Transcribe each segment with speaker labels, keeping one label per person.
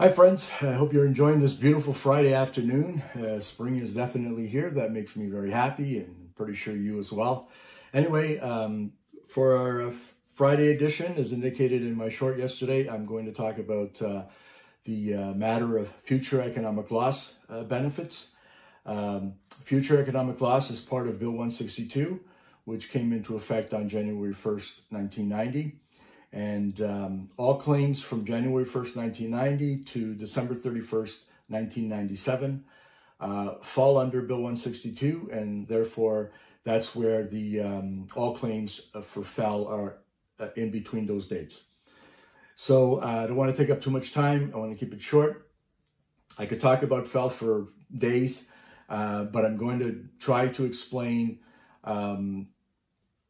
Speaker 1: Hi friends, I hope you're enjoying this beautiful Friday afternoon. Spring is definitely here. That makes me very happy and pretty sure you as well. Anyway, for our Friday edition, as indicated in my short yesterday, I'm going to talk about the matter of future economic loss benefits. Future economic loss is part of Bill 162, which came into effect on January 1st, 1990. And all claims from January 1st, 1990 to December 31st, 1997 fall under Bill 162, and therefore that's where the all claims for FEL are in between those dates. So I don't want to take up too much time. I want to keep it short. I could talk about FEL for days, but I'm going to try to explain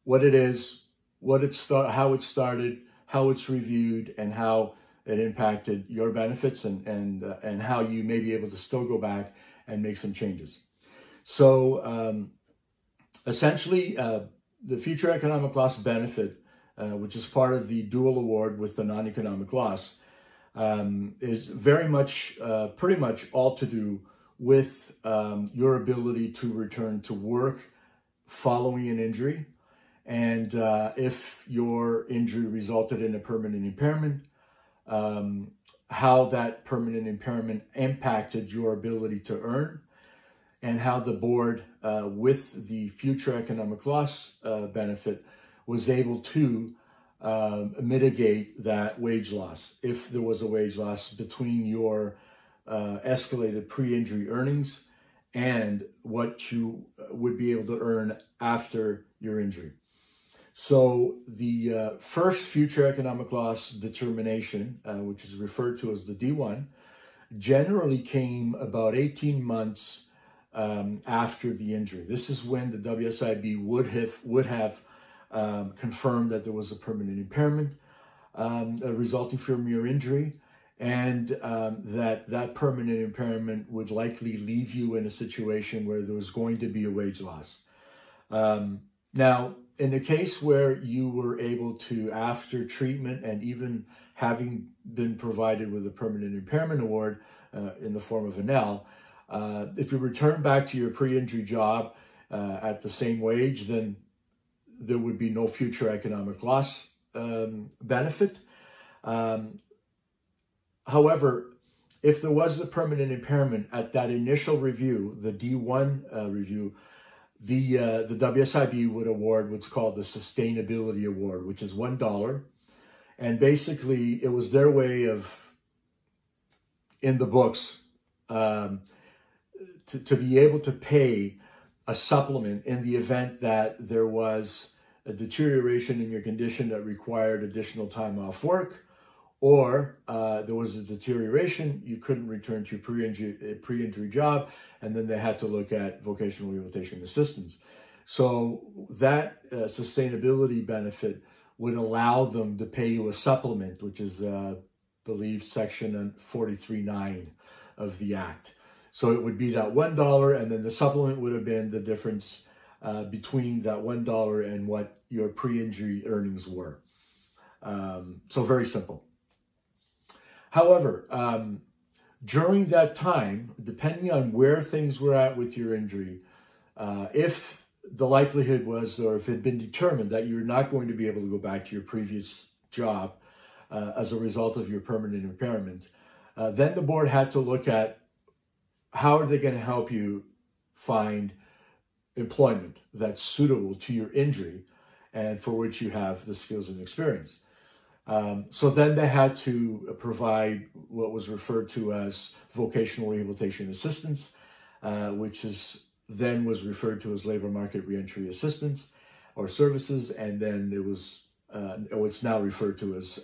Speaker 1: what it is, how it started, how it's reviewed, and how it impacted your benefits, and how you may be able to still go back and make some changes. So essentially, the future economic loss benefit, which is part of the dual award with the non-economic loss, is very much, pretty much all to do with your ability to return to work following an injury. And if your injury resulted in a permanent impairment, how that permanent impairment impacted your ability to earn, and how the board, with the future economic loss benefit, was able to mitigate that wage loss, if there was a wage loss, between your escalated pre-injury earnings and what you would be able to earn after your injury. So the first future economic loss determination, which is referred to as the D1, generally came about 18 months after the injury. This is when the WSIB would have confirmed that there was a permanent impairment resulting from your injury, and that permanent impairment would likely leave you in a situation where there was going to be a wage loss. Now, in the case where you were able to, after treatment and even having been provided with a permanent impairment award in the form of an L, if you return back to your pre-injury job at the same wage, then there would be no future economic loss benefit. However, if there was a permanent impairment at that initial review, the D1 review, the WSIB would award what's called the Sustainability Award, which is $1. And basically, it was their way of, in the books, to be able to pay a supplement in the event that there was a deterioration in your condition that required additional time off work, or there was a deterioration, you couldn't return to your pre-injury job, and then they had to look at vocational rehabilitation assistance. So that sustainability benefit would allow them to pay you a supplement, which is, I believe, Section 43.9 of the Act. So it would be that $1, and then the supplement would have been the difference between that $1 and what your pre-injury earnings were. So very simple. However, during that time, depending on where things were at with your injury, if the likelihood was, or if it had been determined that you're not going to be able to go back to your previous job as a result of your permanent impairment, then the board had to look at how are they going to help you find employment that's suitable to your injury and for which you have the skills and experience. So then they had to provide what was referred to as vocational rehabilitation assistance, which then was referred to as labor market reentry assistance or services, and then it was what's now referred to as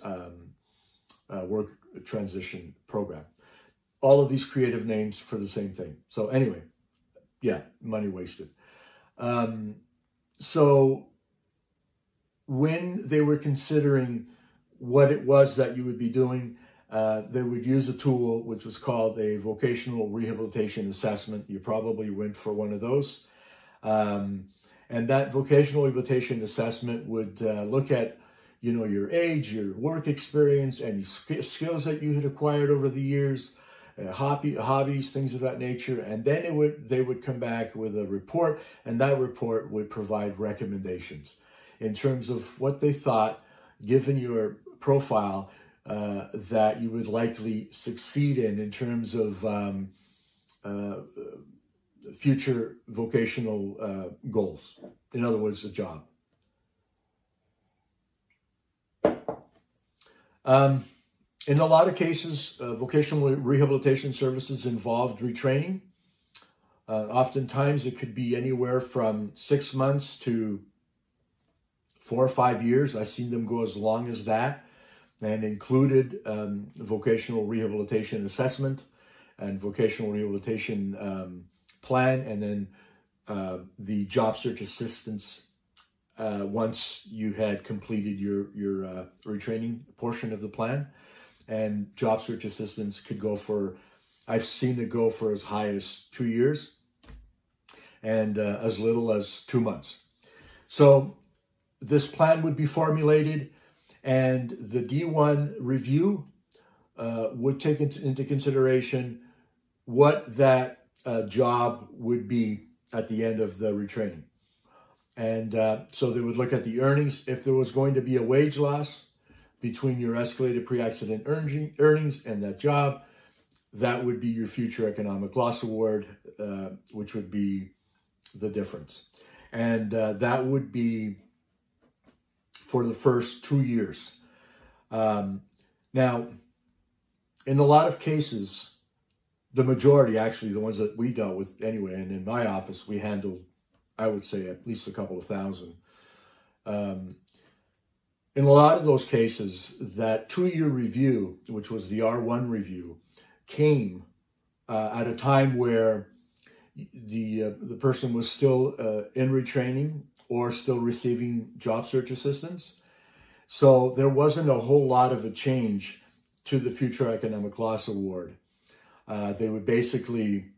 Speaker 1: work transition program. All of these creative names for the same thing. So anyway, yeah, money wasted. So when they were considering what it was that you would be doing, they would use a tool which was called a vocational rehabilitation assessment. You probably went for one of those. And that vocational rehabilitation assessment would look at your age, your work experience, any skills that you had acquired over the years, hobbies, things of that nature. And then they would come back with a report, and that report would provide recommendations in terms of what they thought, given your profile, that you would likely succeed in terms of future vocational goals. In other words, a job. In a lot of cases, vocational rehabilitation services involved retraining. Oftentimes, it could be anywhere from 6 months to 4 or 5 years. I've seen them go as long as that, and included vocational rehabilitation assessment and vocational rehabilitation plan, and then the job search assistance once you had completed your retraining portion of the plan. And job search assistance could go for, I've seen it go for as high as 2 years and as little as 2 months. So this plan would be formulated, and the D1 review would take into consideration what that job would be at the end of the retraining. And so they would look at the earnings. If there was going to be a wage loss between your escalated pre-accident earnings and that job, that would be your future economic loss award, which would be the difference. And that would be for the first 2 years. Now, in a lot of cases, the majority, actually, the ones that we dealt with anyway, and in my office, we handled, I would say, at least a couple of thousand. In a lot of those cases, that 2-year review, which was the R1 review, came at a time where the person was still in retraining or still receiving job search assistance. So there wasn't a whole lot of a change to the future economic loss award. They would basically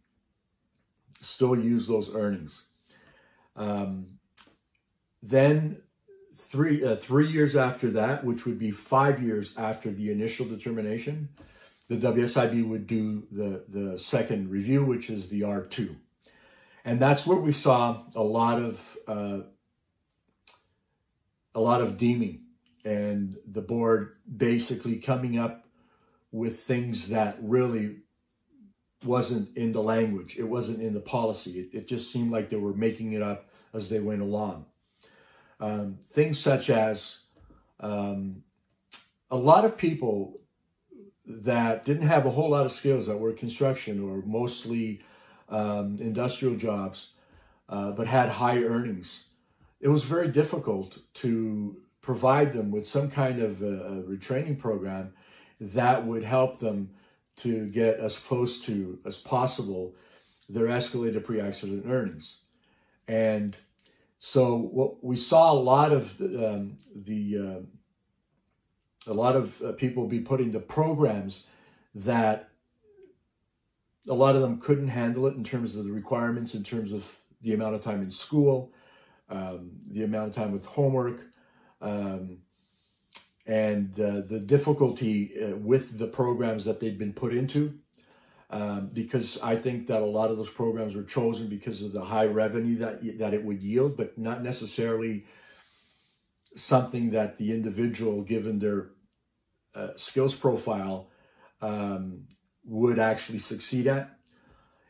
Speaker 1: still use those earnings. Then 3 years after that, which would be 5 years after the initial determination, the WSIB would do the second review, which is the R2. And that's where we saw a lot of deeming, and the board basically coming up with things that really wasn't in the language. It wasn't in the policy. It just seemed like they were making it up as they went along. Things such as a lot of people that didn't have a whole lot of skills, that were construction or mostly industrial jobs, but had high earnings. It was very difficult to provide them with some kind of a retraining program that would help them to get as close to as possible their escalated pre-accident earnings. And so what we saw a lot of people be put into programs that a lot of them couldn't handle it in terms of the requirements, in terms of the amount of time in school, the amount of time with homework, and the difficulty with the programs that they'd been put into. Because I think that a lot of those programs were chosen because of the high revenue that it would yield, but not necessarily something that the individual, given their skills profile, would actually succeed at.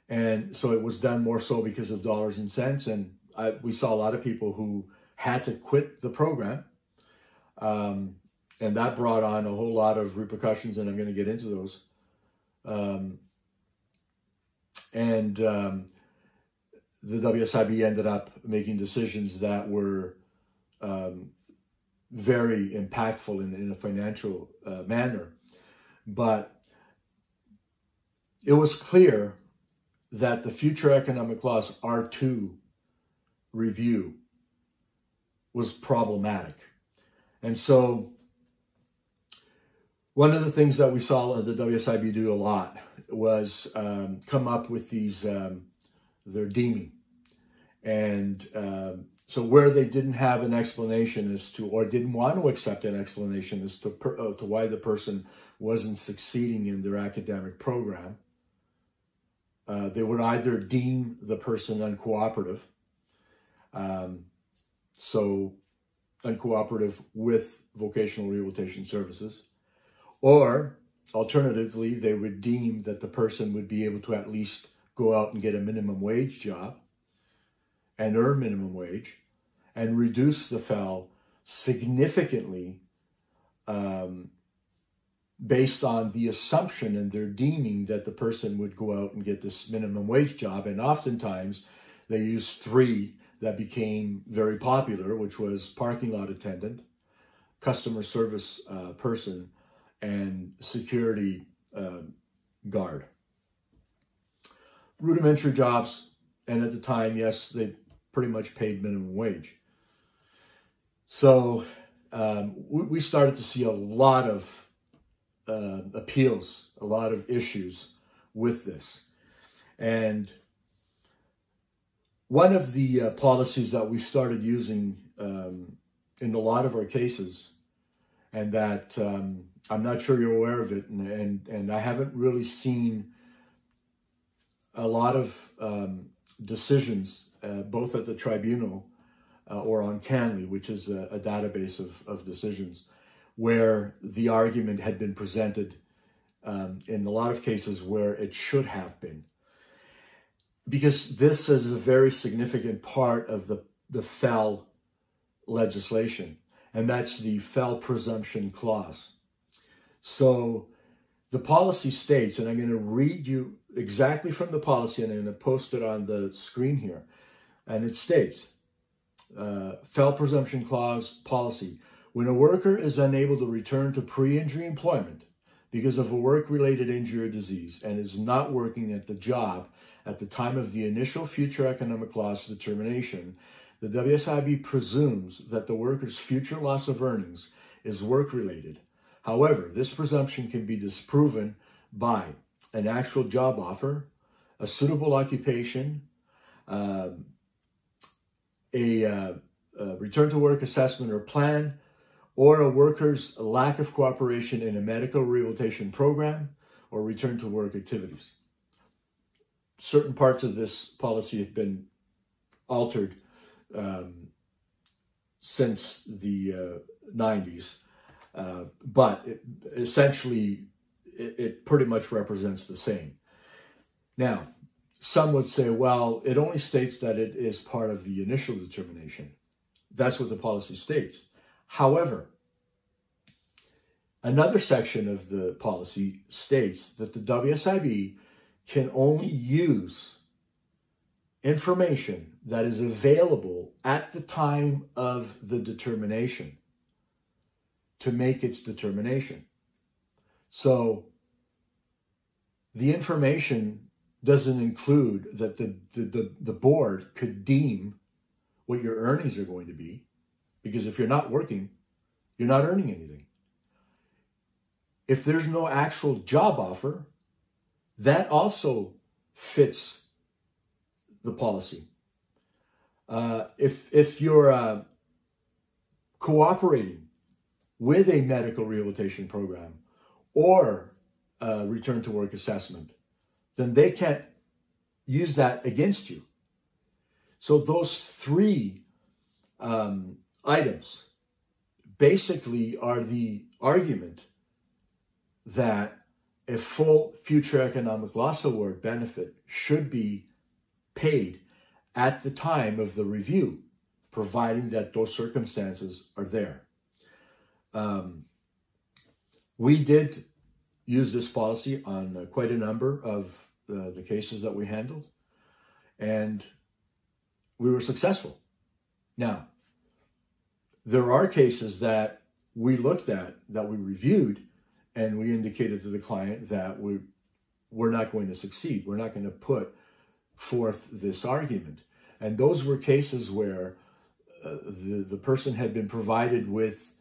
Speaker 1: And so it was done more so because of dollars and cents. And we saw a lot of people who had to quit the program. And that brought on a whole lot of repercussions, and I'm going to get into those. The WSIB ended up making decisions that were very impactful in a financial manner. But it was clear that the future economic loss R2 review was problematic. And so one of the things that we saw the WSIB do a lot was come up with these, their deeming. And So where they didn't have an explanation as to, or didn't want to accept an explanation as to why the person wasn't succeeding in their academic program, they would either deem the person uncooperative, so uncooperative with Vocational Rehabilitation Services, or alternatively, they would deem that the person would be able to at least go out and get a minimum wage job and earn minimum wage and reduce the FEL significantly based on the assumption and their deeming that the person would go out and get this minimum wage job. And oftentimes they used three that became very popular, which was parking lot attendant, customer service person, and security guard. Rudimentary jobs, and at the time, yes, they pretty much paid minimum wage. So we started to see a lot of appeals, a lot of issues with this. And one of the policies that we started using in a lot of our cases, and that I'm not sure you're aware of it, and I haven't really seen a lot of decisions, both at the tribunal or on CANLI, which is a database of decisions, where the argument had been presented in a lot of cases where it should have been. Because this is a very significant part of the FEL legislation, and that's the FEL presumption clause. So the policy states, and I'm going to read you exactly from the policy, and I'm going to post it on the screen here, and it states, FEL presumption clause policy: when a worker is unable to return to pre-injury employment because of a work-related injury or disease and is not working at the job at the time of the initial future economic loss determination, the WSIB presumes that the worker's future loss of earnings is work-related. However, this presumption can be disproven by an actual job offer, a suitable occupation, a return to work assessment or plan, or a worker's lack of cooperation in a medical rehabilitation program or return to work activities. Certain parts of this policy have been altered since the 90s, but essentially it pretty much represents the same. Now, some would say, well, it only states that it is part of the initial determination. That's what the policy states. However, another section of the policy states that the WSIB can only use information that is available at the time of the determination to make its determination. So the information doesn't include that the board could deem what your earnings are going to be, because if you're not working, you're not earning anything. If there's no actual job offer, that also fits the policy. If you're cooperating with a medical rehabilitation program or a return to work assessment, then they can't use that against you. So those three items basically are the argument that a full future economic loss award benefit should be paid at the time of the review, providing that those circumstances are there. We did use this policy on quite a number of the cases that we handled, and we were successful. Now, there are cases that we looked at, that we reviewed, and we indicated to the client that we're not going to succeed. We're not going to put forth this argument. And those were cases where the person had been provided with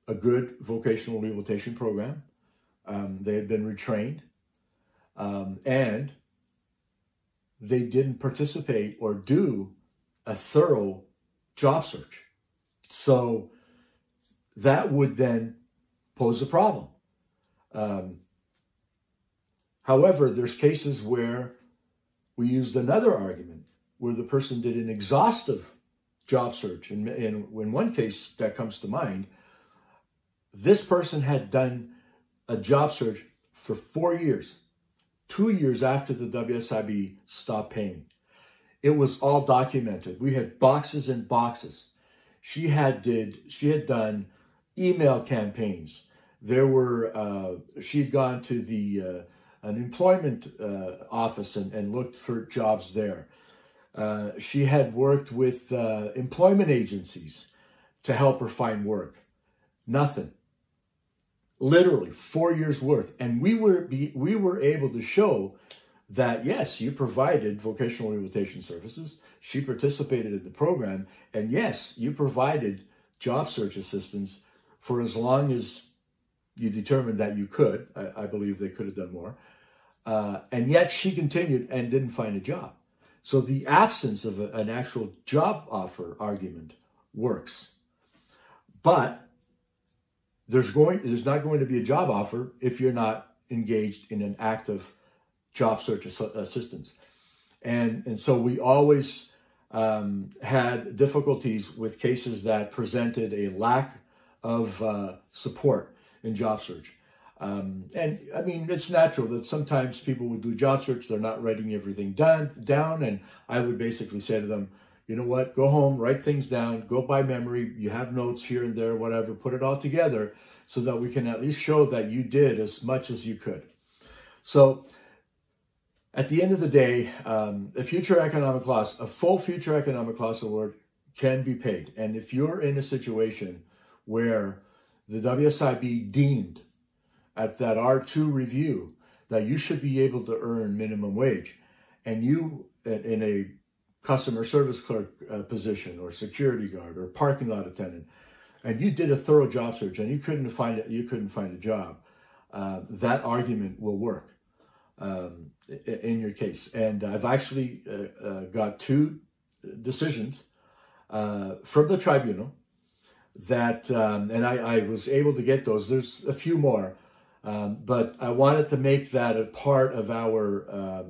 Speaker 1: a good vocational rehabilitation program. They had been retrained, and they didn't participate or do a thorough job search. So that would then pose a problem. However, there's cases where we used another argument where the person did an exhaustive job search. And in one case that comes to mind, this person had done a job search for 4 years, 2 years after the WSIB stopped paying. It was all documented. We had boxes and boxes. She had done email campaigns. She'd gone to the an employment office and looked for jobs there. She had worked with employment agencies to help her find work. Nothing. Literally 4 years worth. And we were able to show that, yes, you provided vocational rehabilitation services. She participated in the program. And yes, you provided job search assistance for as long as you determined that you could. I believe they could have done more. And yet she continued and didn't find a job. So the absence of an actual job offer argument works. But there's not going to be a job offer if you're not engaged in an active job search assistance. And so we always had difficulties with cases that presented a lack of support in job search. And I mean, it's natural that sometimes people would do job search, they're not writing everything down, and I would basically say to them, you know what, go home, write things down, go by memory, you have notes here and there, whatever, put it all together so that we can at least show that you did as much as you could. So at the end of the day, a full future economic loss award can be paid. And if you're in a situation where the WSIB deemed at that R2 review that you should be able to earn minimum wage, and you in a customer service clerk position or security guard or parking lot attendant, and you did a thorough job search and you couldn't find a job, that argument will work in your case. And I've actually got 2 decisions from the tribunal that, and I was able to get those. There's a few more. But I wanted to make that a part of our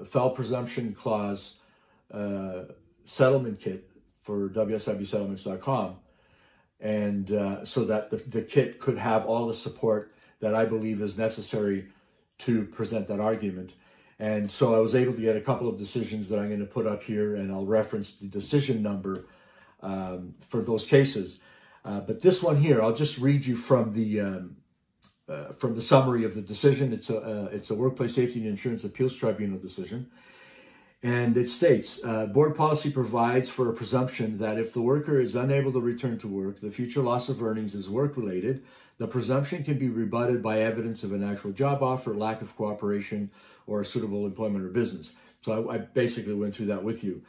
Speaker 1: foul presumption clause settlement kit for WSIBsettlements.com, and so that the kit could have all the support that I believe is necessary to present that argument. And so I was able to get a couple of decisions that I'm going to put up here, and I'll reference the decision number for those cases. But this one here, I'll just read you from the summary of the decision. It's a Workplace Safety and Insurance Appeals Tribunal decision. And it states, board policy provides for a presumption that if the worker is unable to return to work, the future loss of earnings is work-related. The presumption can be rebutted by evidence of an actual job offer, lack of cooperation, or suitable employment or business. So I basically went through that with you.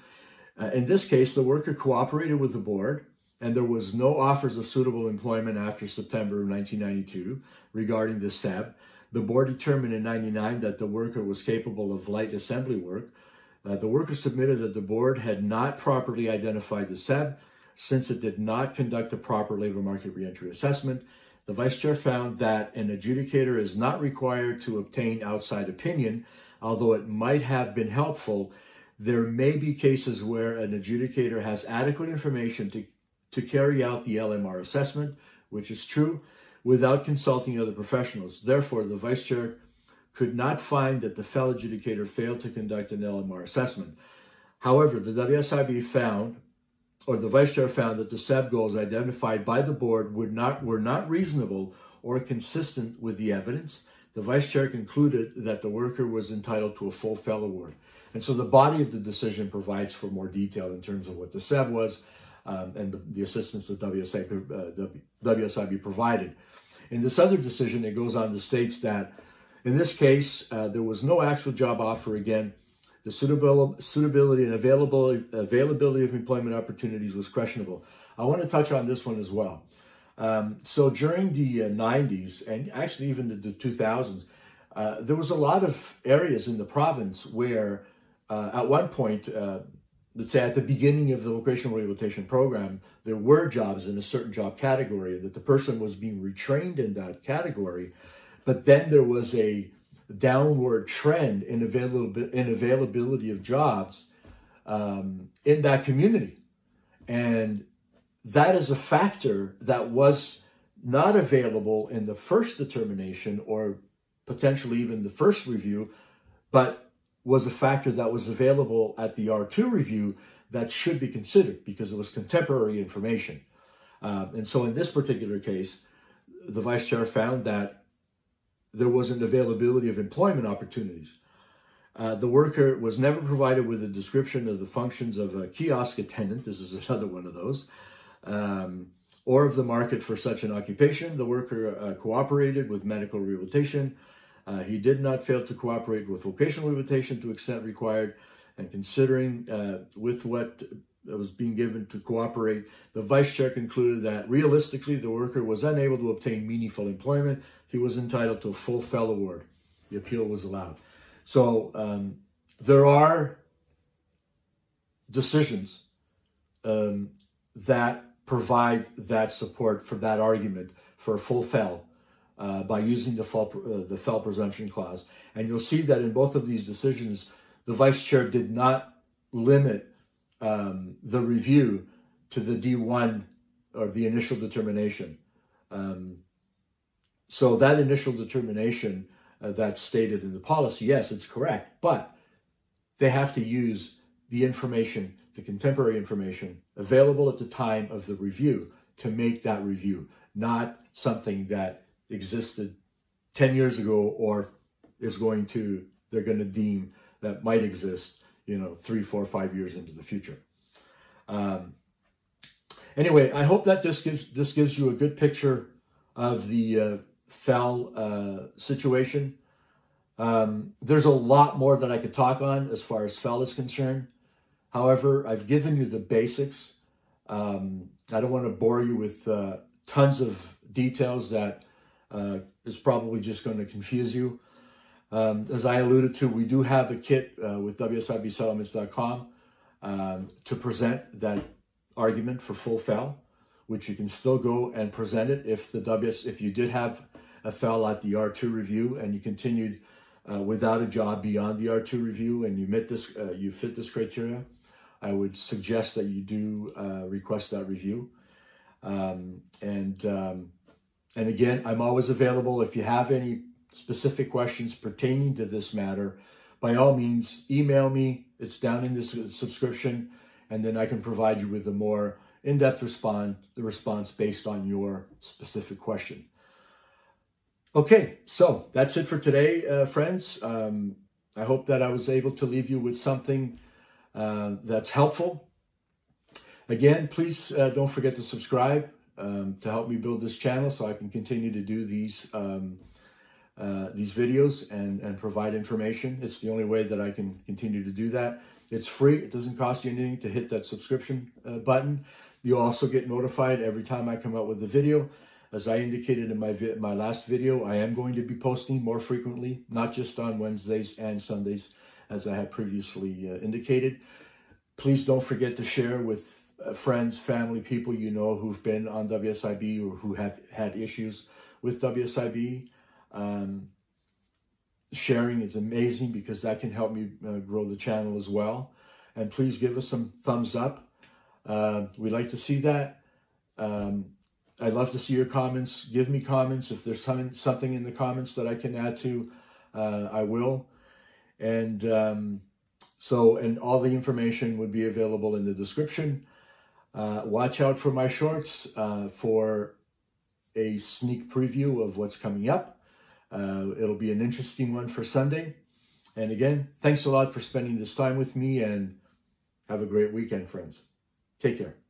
Speaker 1: In this case, the worker cooperated with the board, and there was no offers of suitable employment after September of 1992 regarding the SEB. The board determined in 1999 that the worker was capable of light assembly work. The worker submitted that the board had not properly identified the SEB since it did not conduct a proper labor market reentry assessment. The vice chair found that an adjudicator is not required to obtain outside opinion, although it might have been helpful. There may be cases where an adjudicator has adequate information to carry out the LMR assessment, which is true, without consulting other professionals. Therefore, the vice chair could not find that the fellow adjudicator failed to conduct an LMR assessment. However, the WSIB found, or the vice chair found, that the SEB goals identified by the board were not reasonable or consistent with the evidence. The vice chair concluded that the worker was entitled to a full FEL award. And so the body of the decision provides for more detail in terms of what the SEB was and the assistance that WSIB provided. In this other decision, it goes on to state that in this case, there was no actual job offer. Again, the suitability and availability of employment opportunities was questionable. I want to touch on this one as well. So during the 90s, and actually even the 2000s, there was a lot of areas in the province where at one point let's say at the beginning of the vocational rehabilitation program, there were jobs in a certain job category, and that the person was being retrained in that category, but then there was a downward trend in availability of jobs in that community. And that is a factor that was not available in the first determination or potentially even the first review, but was a factor that was available at the R2 review that should be considered because it was contemporary information. And so in this particular case, the vice chair found that there wasn't availability of employment opportunities. The worker was never provided with a description of the functions of a kiosk attendant. This is another one of those. Or of the market for such an occupation. The worker cooperated with medical rehabilitation. He did not fail to cooperate with vocational rehabilitation to the extent required. And considering with what was being given to cooperate, the vice chair concluded that realistically the worker was unable to obtain meaningful employment. He was entitled to a full FEL award. The appeal was allowed. So there are decisions that provide that support for that argument for a full FEL by using the FEL presumption clause. And you'll see that in both of these decisions, the vice chair did not limit the review to the D1 or the initial determination. So that initial determination that's stated in the policy, yes, it's correct, but they have to use the information, the contemporary information available at the time of the review to make that review, not something that existed 10 years ago or they're going to deem that might exist, 3, 4, 5 years into the future. Anyway, I hope that this gives you a good picture of the FEL situation. There's a lot more that I could talk on as far as FEL is concerned. However, I've given you the basics. I don't want to bore you with tons of details that is probably just going to confuse you. As I alluded to, we do have a kit with WSIBsettlements.com to present that argument for full FEL, which you can still go and present it if you did have a FEL at the R2 review and you continued without a job beyond the R2 review and you fit this criteria. I would suggest that you do request that review. And again, I'm always available. If you have any specific questions pertaining to this matter, by all means, email me. It's down in this subscription, and then I can provide you with a more in-depth response based on your specific question. Okay, so that's it for today, friends. I hope that I was able to leave you with something that's helpful. Again, please don't forget to subscribe to help me build this channel so I can continue to do these videos and provide information. It's the only way that I can continue to do that. It's free. It doesn't cost you anything to hit that subscription button. You'll also get notified every time I come out with a video. As I indicated in my last video, I am going to be posting more frequently, not just on Wednesdays and Sundays, as I had previously indicated. Please don't forget to share with friends, family, people you know who've been on WSIB or who have had issues with WSIB. Sharing is amazing because that can help me grow the channel as well. And please give us some thumbs up. We'd like to see that. I'd love to see your comments. Give me comments. If there's something in the comments that I can add to, I will. And all the information would be available in the description. Watch out for my shorts for a sneak preview of what's coming up. It'll be an interesting one for Sunday. And again, thanks a lot for spending this time with me, and have a great weekend, friends. Take care.